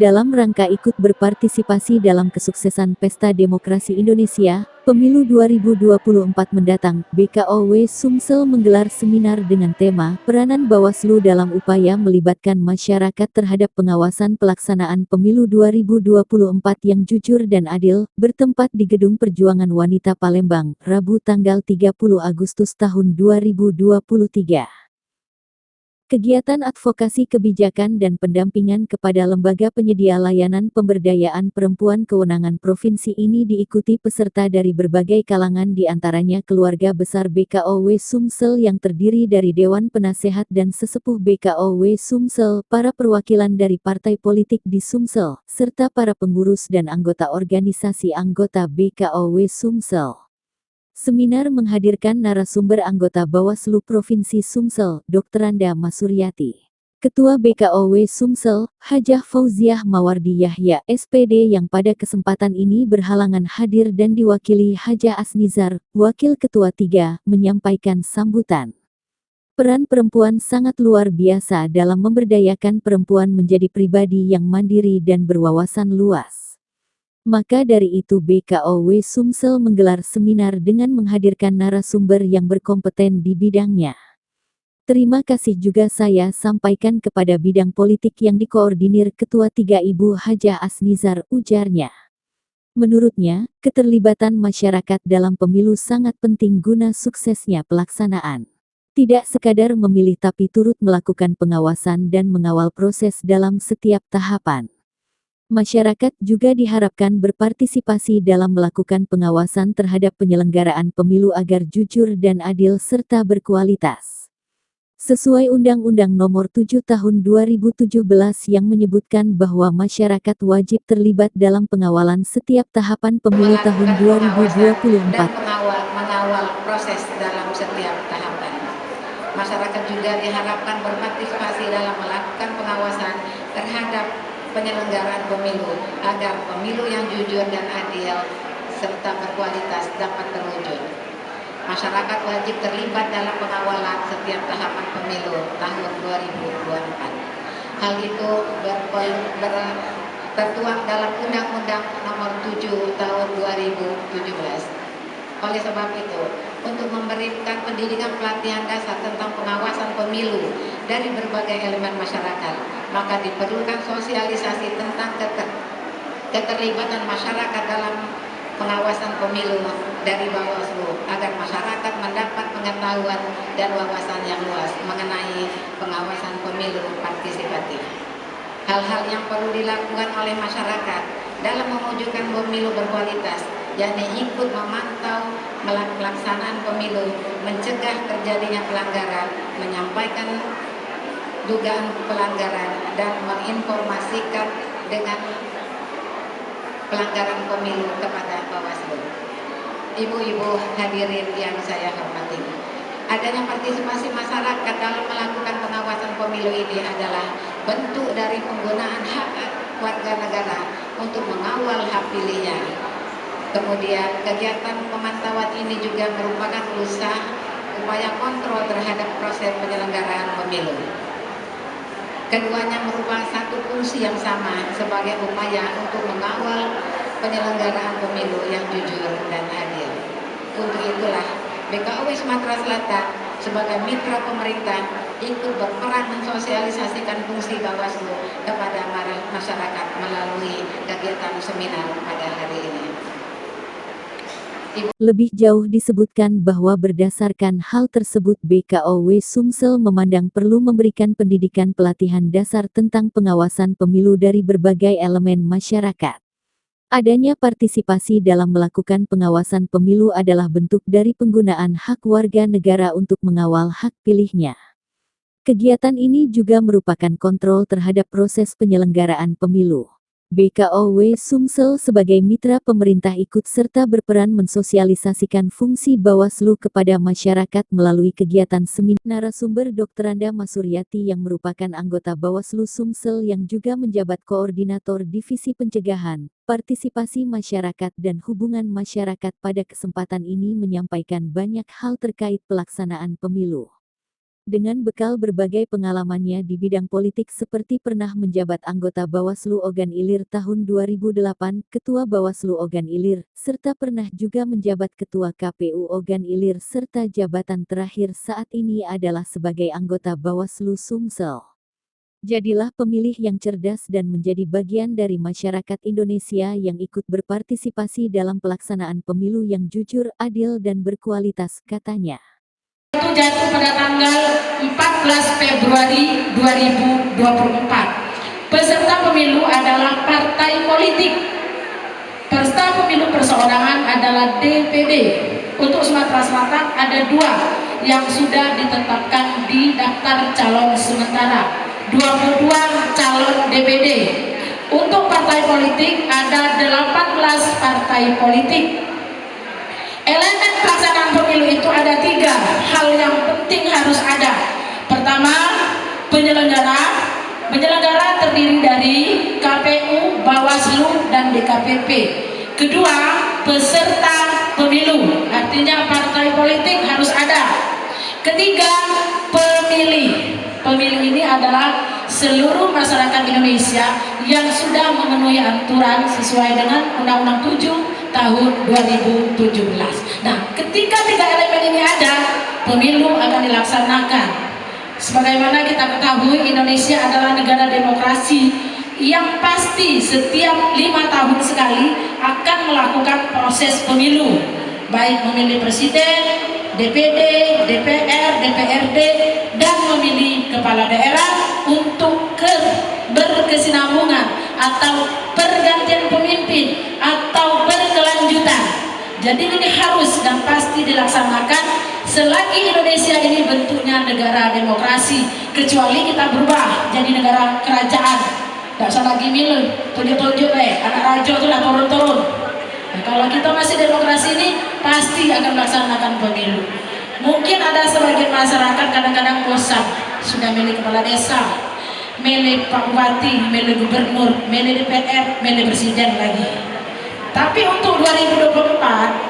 Dalam rangka ikut berpartisipasi dalam kesuksesan Pesta Demokrasi Indonesia, Pemilu 2024 mendatang, BKOW Sumsel menggelar seminar dengan tema Peranan Bawaslu dalam Upaya Melibatkan Masyarakat Terhadap Pengawasan Pelaksanaan Pemilu 2024 yang Jujur dan Adil, bertempat di Gedung Perjuangan Wanita Palembang, Rabu tanggal 30 Agustus tahun 2023. Kegiatan advokasi kebijakan dan pendampingan kepada lembaga penyedia layanan pemberdayaan perempuan kewenangan provinsi ini diikuti peserta dari berbagai kalangan, di antaranya keluarga besar BKOW Sumsel yang terdiri dari Dewan Penasehat dan Sesepuh BKOW Sumsel, para perwakilan dari partai politik di Sumsel, serta para pengurus dan anggota organisasi anggota BKOW Sumsel. Seminar menghadirkan narasumber anggota Bawaslu Provinsi Sumsel, Dr. Anda Masuryati. Ketua BKOW Sumsel, Hajah Fauziah Mawardi Yahya, SPD, yang pada kesempatan ini berhalangan hadir dan diwakili Hajah Asnizar, Wakil Ketua 3, menyampaikan sambutan. Peran perempuan sangat luar biasa dalam memberdayakan perempuan menjadi pribadi yang mandiri dan berwawasan luas. Maka dari itu BKOW Sumsel menggelar seminar dengan menghadirkan narasumber yang berkompeten di bidangnya. Terima kasih juga saya sampaikan kepada bidang politik yang dikoordinir Ketua 3 Ibu Hajah Asnizar, ujarnya. Menurutnya, keterlibatan masyarakat dalam pemilu sangat penting guna suksesnya pelaksanaan. Tidak sekadar memilih tapi turut melakukan pengawasan dan mengawal proses dalam setiap tahapan. Masyarakat juga diharapkan berpartisipasi dalam melakukan pengawasan terhadap penyelenggaraan pemilu agar jujur dan adil serta berkualitas. Sesuai Undang-Undang Nomor 7 Tahun 2017 yang menyebutkan bahwa masyarakat wajib terlibat dalam pengawalan setiap tahapan pemilu tahun 2024. Mengawal proses dalam setiap tahapan. Masyarakat juga diharapkan berpartisipasi dalam melakukan pengawasan terhadap penyelenggaraan pemilu agar pemilu yang jujur dan adil serta berkualitas dapat terwujud. Masyarakat wajib terlibat dalam pengawalan setiap tahapan pemilu tahun 2024. Hal itu tertuang dalam Undang-Undang Nomor 7 Tahun 2017. Oleh sebab itu, untuk memberikan pendidikan pelatihan dasar tentang pengawasan pemilu dari berbagai elemen masyarakat, maka diperlukan sosialisasi tentang keterlibatan masyarakat dalam pengawasan pemilu dari Bawaslu agar masyarakat mendapat pengetahuan dan wawasan yang luas mengenai pengawasan pemilu partisipatif. Hal-hal yang perlu dilakukan oleh masyarakat dalam mewujudkan pemilu berkualitas, yakni ikut memantau pelaksanaan pemilu, mencegah terjadinya pelanggaran, menyampaikan dugaan pelanggaran, dan menginformasikan dengan pelanggaran pemilu kepada Bawaslu. Ibu-ibu hadirin yang saya hormati, adanya partisipasi masyarakat dalam melakukan pengawasan pemilu ini adalah bentuk dari penggunaan hak warga negara untuk mengawal hak pilihnya. Kemudian kegiatan pemantauan ini juga merupakan upaya kontrol terhadap proses penyelenggaraan pemilu. Keduanya merupakan satu fungsi yang sama sebagai upaya untuk mengawal penyelenggaraan pemilu yang jujur dan adil. Untuk itulah BKOW Sumatera Selatan sebagai mitra pemerintah ikut berperan mensosialisasikan fungsi Bawaslu kepada masyarakat melalui kegiatan seminar pada hari ini. Lebih jauh disebutkan bahwa berdasarkan hal tersebut BKOW Sumsel memandang perlu memberikan pendidikan pelatihan dasar tentang pengawasan pemilu dari berbagai elemen masyarakat. Adanya partisipasi dalam melakukan pengawasan pemilu adalah bentuk dari penggunaan hak warga negara untuk mengawal hak pilihnya. Kegiatan ini juga merupakan kontrol terhadap proses penyelenggaraan pemilu. BKOW Sumsel sebagai mitra pemerintah ikut serta berperan mensosialisasikan fungsi Bawaslu kepada masyarakat melalui kegiatan seminar. Narasumber Dr. Anda Masuryati yang merupakan anggota Bawaslu Sumsel yang juga menjabat Koordinator Divisi Pencegahan, Partisipasi Masyarakat dan Hubungan Masyarakat pada kesempatan ini menyampaikan banyak hal terkait pelaksanaan pemilu. Dengan bekal berbagai pengalamannya di bidang politik seperti pernah menjabat anggota Bawaslu Ogan Ilir tahun 2008, Ketua Bawaslu Ogan Ilir, serta pernah juga menjabat Ketua KPU Ogan Ilir serta jabatan terakhir saat ini adalah sebagai anggota Bawaslu Sumsel. Jadilah pemilih yang cerdas dan menjadi bagian dari masyarakat Indonesia yang ikut berpartisipasi dalam pelaksanaan pemilu yang jujur, adil dan berkualitas, katanya. Itu jatuh pada tanggal 14 Februari 2024. Peserta pemilu adalah partai politik. Peserta pemilu perseorangan adalah DPD. Untuk Sumatera Selatan ada 2 yang sudah ditetapkan di daftar calon sementara. 22 calon DPD. Untuk partai politik ada 18 partai politik. Elemen pelaksanaan pemilu itu ada 3 hal yang penting harus ada. Pertama, penyelenggara. Penyelenggara terdiri dari KPU, Bawaslu, dan DKPP. Kedua, peserta pemilu, artinya partai politik harus ada. Ketiga, pemilih. Pemilih ini adalah seluruh masyarakat Indonesia yang sudah memenuhi aturan sesuai dengan Undang-Undang 7 tahun 2017. Nah, ketika 3 elemen ini ada, pemilu akan dilaksanakan. Sebagaimana kita ketahui, Indonesia adalah negara demokrasi yang pasti setiap 5 tahun sekali akan melakukan proses pemilu, baik memilih presiden, DPD, DPR, DPRD, dan memilih kepala daerah untuk berkesinambungan atau pergantian pemimpin atau berkelanjutan. Jadi ini harus dan pasti dilaksanakan selagi Indonesia ini bentuknya negara demokrasi, kecuali kita berubah jadi negara kerajaan. Tidak usah lagi milih, tunjuk-tunjuk anak raja itu lah turun-turun. Nah, kalau kita masih demokrasi ini pasti akan melaksanakan pemilu. Mungkin ada sebagian masyarakat kadang-kadang bosan, sudah milih kepala desa, milih Pak Bupati, milih gubernur, milih DPR, milih presiden lagi. Tapi untuk 2024